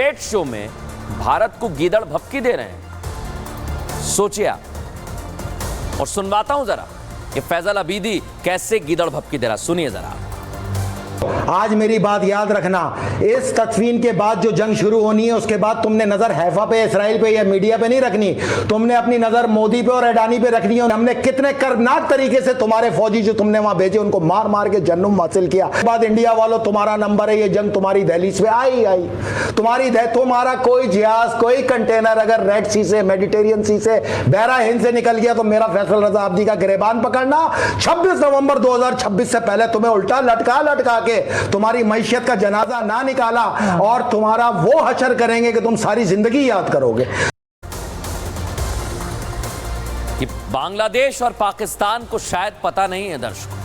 Debate show में भारत को गीदड़ भपकी दे रहे हैं। सोचिए आप। और सुनवाता हूं जरा कि फैजल अबीदी कैसे गीदड़ भपकी दे रहा, सुनिए जरा। आज मेरी बात याद रखना, इस तस्वीर के बाद जो जंग शुरू होनी है उसके बाद तुमने नजर हैफा पे, इसराइल पे या मीडिया पे नहीं रखनी, तुमने अपनी नजर मोदी पे और अडानी पे रखनी है। हमने कितने करनाक तरीके से तुम्हारे फौजी जो तुमने वहां भेजे उनको मार मार के जन्म हासिल किया। बाद इंडिया वालों तुम्हारा नंबर है, ये जंग तुम्हारी दहलीज पे आई तुम्हारा कोई जहाज, कोई कंटेनर अगर रेड सी से, मेडिटेरियन सी से, बहरा हिंद से निकल गया तो मेरा फैसल रजा अब्दी का गिरबान पकड़ना। 26 नवंबर 2026 से पहले तुम्हें उल्टा लटका के तुम्हारी मैशियत का जनाजा ना निकाला और तुम्हारा वो हशर करेंगे कि तुम सारी जिंदगी याद करोगे। कि बांग्लादेश और पाकिस्तान को शायद पता नहीं है दर्शकों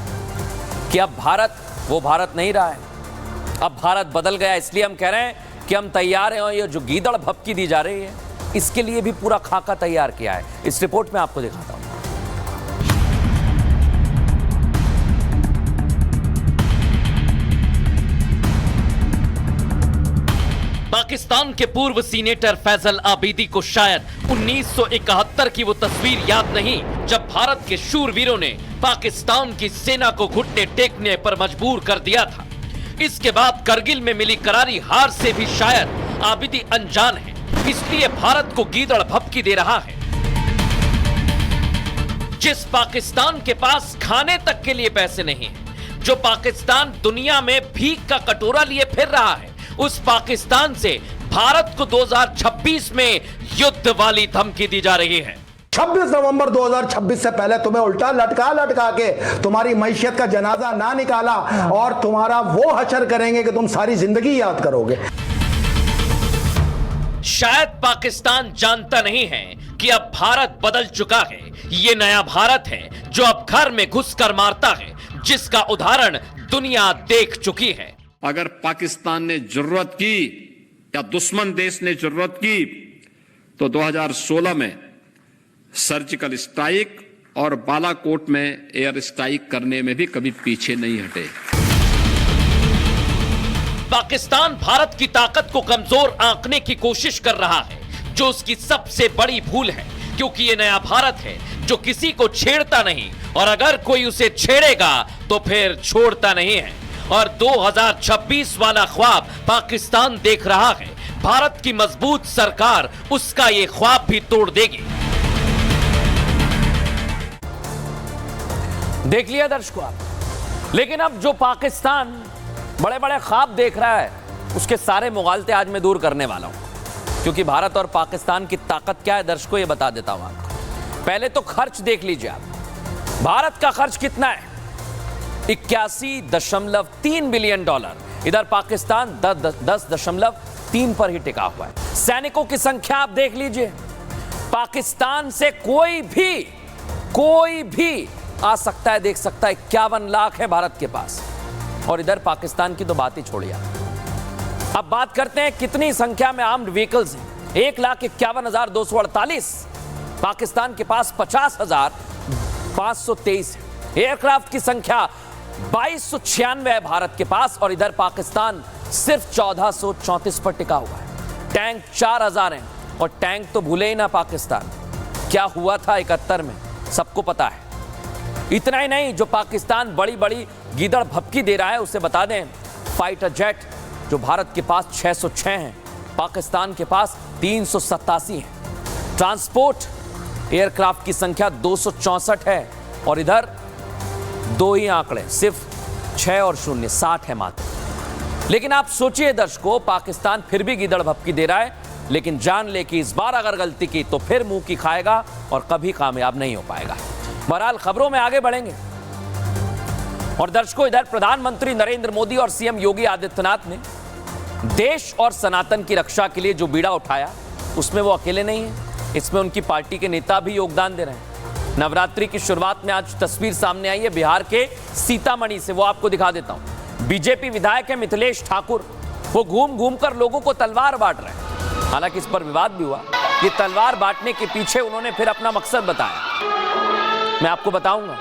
कि अब भारत वो भारत नहीं रहा है, अब भारत बदल गया। इसलिए हम कह रहे हैं कि हम तैयार हैं और ये जो गीदड़ भपकी दी जा रही है इसके लिए भी पूरा खाका तैयार किया है। इस रिपोर्ट में आपको दिखाता हूं। पाकिस्तान के पूर्व सीनेटर फैजल आबिदी को शायद 1971 की वो तस्वीर याद नहीं जब भारत के शूरवीरों ने पाकिस्तान की सेना को घुटने टेकने पर मजबूर कर दिया था। इसके बाद करगिल में मिली करारी हार से भी शायद आबिदी अनजान है, इसलिए भारत को गीदड़ भपकी दे रहा है। जिस पाकिस्तान के पास खाने तक के लिए पैसे नहीं है, जो पाकिस्तान दुनिया में भीख का कटोरा लिए फिर रहा है, उस पाकिस्तान से भारत को 2026 में युद्ध वाली धमकी दी जा रही है। 26 नवंबर 2026 से पहले तुम्हें उल्टा लटका के तुम्हारी मैशियत का जनाजा ना निकाला और तुम्हारा वो हशर करेंगे कि तुम सारी जिंदगी याद करोगे। शायद पाकिस्तान जानता नहीं है कि अब भारत बदल चुका है। ये नया भारत है जो अब घर में घुसकर मारता है, जिसका उदाहरण दुनिया देख चुकी है। अगर पाकिस्तान ने जरूरत की या दुश्मन देश ने जरूरत की तो 2016 में सर्जिकल स्ट्राइक और बालाकोट में एयर स्ट्राइक करने में भी कभी पीछे नहीं हटे। पाकिस्तान भारत की ताकत को कमजोर आंकने की कोशिश कर रहा है, जो उसकी सबसे बड़ी भूल है, क्योंकि ये नया भारत है जो किसी को छेड़ता नहीं और अगर कोई उसे छेड़ेगा तो फिर छोड़ता नहीं है। और 2026 वाला ख्वाब पाकिस्तान देख रहा है। भारत की मजबूत सरकार उसका ये ख्वाब भी तोड़ देगी। देख लिया दर्शकों आप। लेकिन अब जो पाकिस्तान बड़े बड़े ख्वाब देख रहा है उसके सारे मुगालते आज मैं दूर करने वाला हूं, क्योंकि भारत और पाकिस्तान की ताकत क्या है दर्शकों ये बता देता हूं आपको। पहले तो खर्च देख लीजिए आप। भारत का खर्च कितना है? 81.3 बिलियन डॉलर। इधर पाकिस्तान 10.3 पर ही टिका हुआ है। सैनिकों की संख्या आप देख लीजिए, पाकिस्तान से कोई भी आ सकता है, देख सकता है। 51 लाख है भारत के पास। और इधर पाकिस्तान की तो बात ही छोड़िए। अब बात करते हैं कितनी संख्या में आर्म्ड व्हीकल्स हैं। 1,51,248। पाकिस्तान के पास 50,523 है। एयरक्राफ्ट की संख्या 2296 है भारत के पास और इधर पाकिस्तान सिर्फ 1434 पर टिका हुआ है। टैंक 4000 हैं और टैंक तो भूले ही ना पाकिस्तान, क्या हुआ था 71 में सबको पता है। इतना ही नहीं, जो पाकिस्तान बड़ी बड़ी गीदड़ भपकी दे रहा है उसे बता दें, फाइटर जेट जो भारत के पास 606 हैं, पाकिस्तान के पास 387 हैं। ट्रांसपोर्ट एयरक्राफ्ट की संख्या 264 है और इधर दो ही आंकड़े, सिर्फ 6 और 0, 60 है मात्र। लेकिन आप सोचिए दर्शकों, पाकिस्तान फिर भी गीदड़ भपकी दे रहा है, लेकिन जान ले कि इस बार अगर गलती की तो फिर मुंह की खाएगा और कभी कामयाब नहीं हो पाएगा। बहरहाल खबरों में आगे बढ़ेंगे। और दर्शकों, इधर प्रधानमंत्री नरेंद्र मोदी और सीएम योगी आदित्यनाथ ने देश और सनातन की रक्षा के लिए जो बीड़ा उठाया उसमें वो अकेले नहीं है, इसमें उनकी पार्टी के नेता भी योगदान दे रहे हैं। नवरात्रि की शुरुआत में आज तस्वीर सामने आई है बिहार के सीतामढ़ी से, वो आपको दिखा देता हूं। बीजेपी विधायक है मिथिलेश ठाकुर, वो घूम घूम कर लोगों को तलवार बांट रहे हैं। हालांकि इस पर विवाद भी हुआ। ये तलवार बांटने के पीछे उन्होंने फिर अपना मकसद बताया, मैं आपको बताऊंगा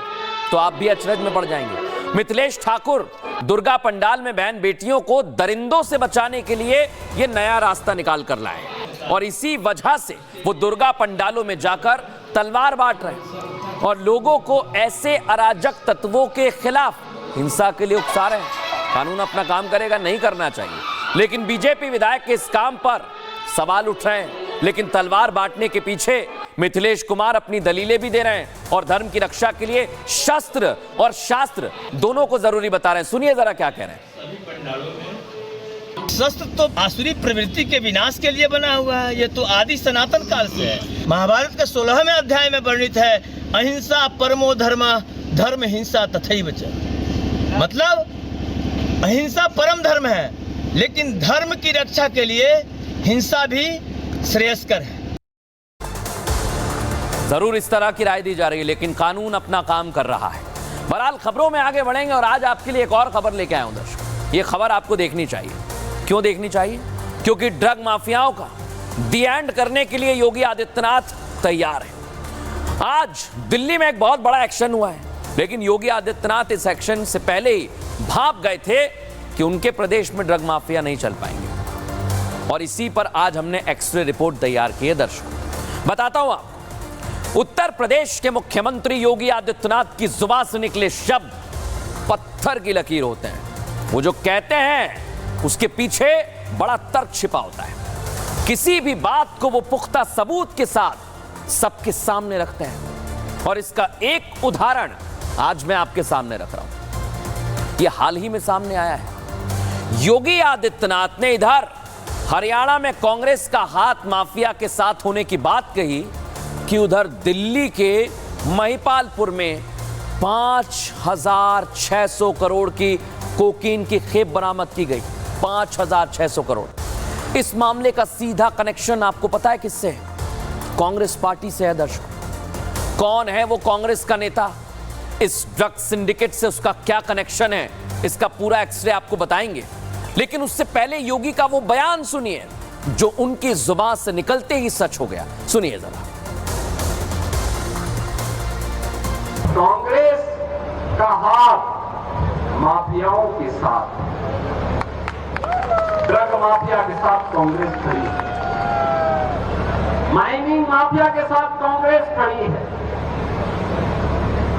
तो आप भी अचरज में पड़ जाएंगे। मिथिलेश ठाकुर दुर्गा पंडाल में बहन बेटियों को दरिंदों से बचाने के लिए ये नया रास्ता निकाल कर लाए और इसी वजह से वो दुर्गा पंडालों में जाकर तलवार बांट रहे हैं और लोगों को ऐसे अराजक तत्वों के खिलाफ हिंसा के लिए उकसा रहे हैं। कानून अपना काम करेगा, नहीं करना चाहिए, लेकिन बीजेपी विधायक के इस काम पर सवाल उठ रहे हैं। लेकिन तलवार बांटने के पीछे मिथिलेश कुमार अपनी दलीलें भी दे रहे हैं और धर्म की रक्षा के लिए शस्त्र और शास्त्र दोनों को जरूरी बता रहे हैं। सुनिए जरा क्या कह रहे हैं। शस्त्र तो आसुरी प्रवृत्ति के विनाश के लिए बना हुआ है। ये तो आदि सनातन काल से है। महाभारत के 16वें अध्याय में वर्णित है, अहिंसा परमो धर्म, धर्म हिंसा तथैव च। मतलब अहिंसा परम धर्म है, लेकिन धर्म की रक्षा के लिए हिंसा भी श्रेयस्कर है। जरूर इस तरह की राय दी जा रही है, लेकिन कानून अपना काम कर रहा है। बहरहाल खबरों में आगे बढ़ेंगे और आज आपके लिए एक और खबर लेके आया हूं दर्शक। ये खबर आपको देखनी चाहिए। क्यों देखनी चाहिए? क्योंकि ड्रग माफियाओं का दी एंड करने के लिए योगी आदित्यनाथ तैयार है। आज दिल्ली में एक बहुत बड़ा एक्शन हुआ है, लेकिन योगी आदित्यनाथ इस एक्शन से पहले ही भाप गए थे कि उनके प्रदेश में ड्रग माफिया नहीं चल पाएंगे और इसी पर आज हमने एक्सरे रिपोर्ट तैयार की है। दर्शकों बताता हूं आपको, उत्तर प्रदेश के मुख्यमंत्री योगी आदित्यनाथ की जुबान से निकले शब्द पत्थर की लकीर होते हैं। वो जो कहते हैं उसके पीछे बड़ा तर्क छिपा होता है। किसी भी बात को वो पुख्ता सबूत के साथ सबके सामने रखते हैं और इसका एक उदाहरण आज मैं आपके सामने रख रहा हूं। यह हाल ही में सामने आया है। योगी आदित्यनाथ ने इधर हरियाणा में कांग्रेस का हाथ माफिया के साथ होने की बात कही कि उधर दिल्ली के महिपालपुर में 5,600 करोड़ की कोकीन की खेप बरामद की गई। 5,600 करोड़। इस मामले का सीधा कनेक्शन आपको पता है किससे है? कांग्रेस पार्टी से है। दर्शकों, कौन है वो कांग्रेस का नेता? इस ड्रग सिंडिकेट से उसका क्या कनेक्शन है, इसका पूरा एक्सरे आपको बताएंगे। लेकिन उससे पहले योगी का वो बयान सुनिए जो उनकी जुबान से निकलते ही सच हो गया। सुनिए जरा। कांग्रेस का हाथ माफियाओं के साथ, ड्रग माफिया के साथ कांग्रेस खड़ी है, माइनिंग माफिया के साथ कांग्रेस खड़ी है,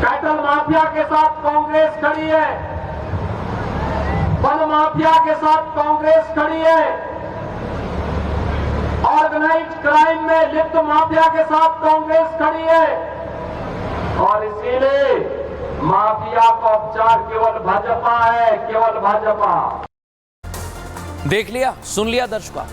कैटल माफिया के साथ कांग्रेस खड़ी है, वन माफिया के साथ कांग्रेस खड़ी है, ऑर्गेनाइज्ड क्राइम में लिप्त माफिया के साथ कांग्रेस खड़ी है और इसीलिए माफिया का उपचार केवल भाजपा है, केवल भाजपा। देख लिया, सुन लिया दर्शकों।